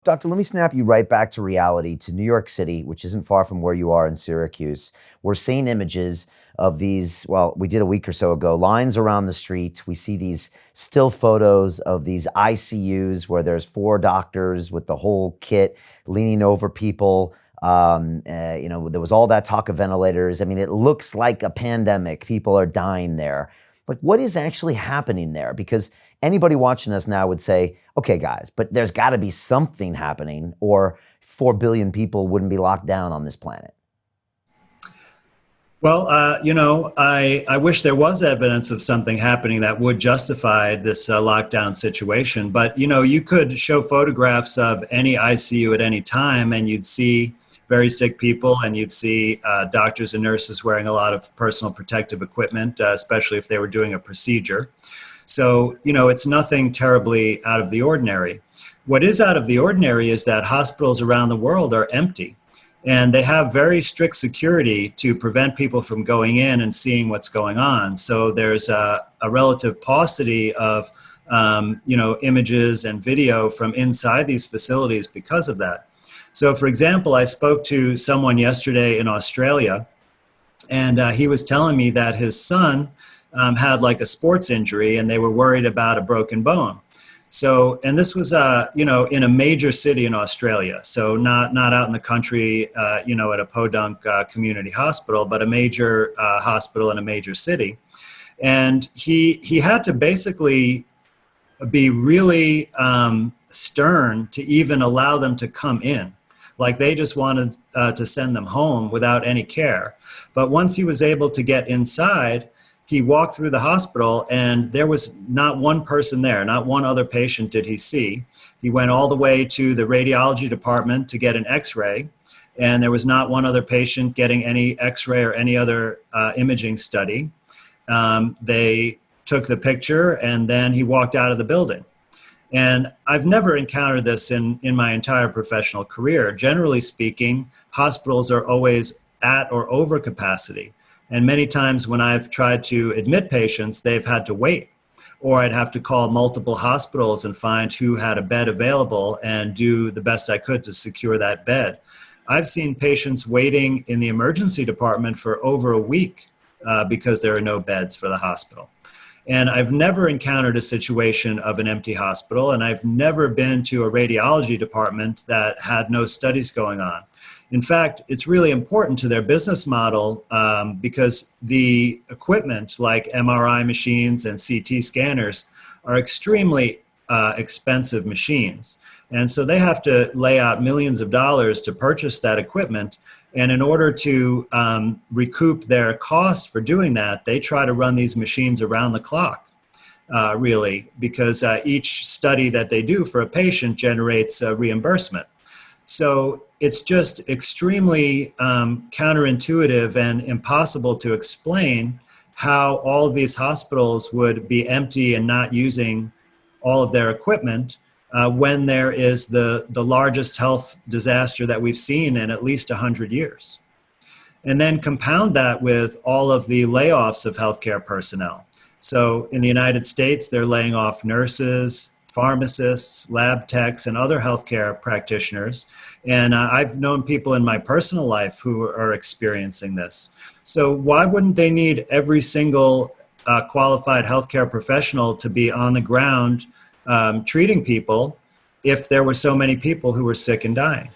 Doctor, let me snap you right back to reality, to New York City, which isn't far from where you are in Syracuse. We're seeing images of these, well, we did a week or so ago, lines around the street. We see these still photos of these ICUs where there's four doctors with the whole kit leaning over people. There was all that talk of ventilators. I mean, it looks like a pandemic. People are dying there. Like, what is actually happening there? Because anybody watching us now would say, okay, guys, but there's got to be something happening, or 4 billion people wouldn't be locked down on this planet. Well, I wish there was evidence of something happening that would justify this lockdown situation. But, you could show photographs of any ICU at any time and you'd see very sick people and you'd see doctors and nurses wearing a lot of personal protective equipment, especially if they were doing a procedure. So, it's nothing terribly out of the ordinary. What is out of the ordinary is that hospitals around the world are empty. And they have very strict security to prevent people from going in and seeing what's going on. So there's a relative paucity of images and video from inside these facilities because of that. So, for example, I spoke to someone yesterday in Australia, and he was telling me that his son had like a sports injury, and they were worried about a broken bone. So, and this was, in a major city in Australia. So not out in the country, at a podunk community hospital, but a major hospital in a major city. And he had to basically be really stern to even allow them to come in. Like they just wanted to send them home without any care. But once he was able to get inside, he walked through the hospital and there was not one person there, not one other patient did he see. He went all the way to the radiology department to get an x-ray, and there was not one other patient getting any x-ray or any other imaging study. They took the picture and then he walked out of the building. And I've never encountered this in my entire professional career. Generally speaking, hospitals are always at or over capacity. And many times when I've tried to admit patients, they've had to wait. Or I'd have to call multiple hospitals and find who had a bed available and do the best I could to secure that bed. I've seen patients waiting in the emergency department for over a week because there are no beds for the hospital. And I've never encountered a situation of an empty hospital, and I've never been to a radiology department that had no studies going on. In fact, it's really important to their business model because the equipment like MRI machines and CT scanners are extremely expensive machines. And so they have to lay out millions of dollars to purchase that equipment. And in order to recoup their cost for doing that, they try to run these machines around the clock, really, because each study that they do for a patient generates reimbursement. So it's just extremely counterintuitive and impossible to explain how all of these hospitals would be empty and not using all of their equipment when there is the largest health disaster that we've seen in at least 100 years. And then compound that with all of the layoffs of healthcare personnel. So in the United States, they're laying off nurses, pharmacists, lab techs, and other healthcare practitioners. And I've known people in my personal life who are experiencing this. So why wouldn't they need every single qualified healthcare professional to be on the ground treating people if there were so many people who were sick and dying?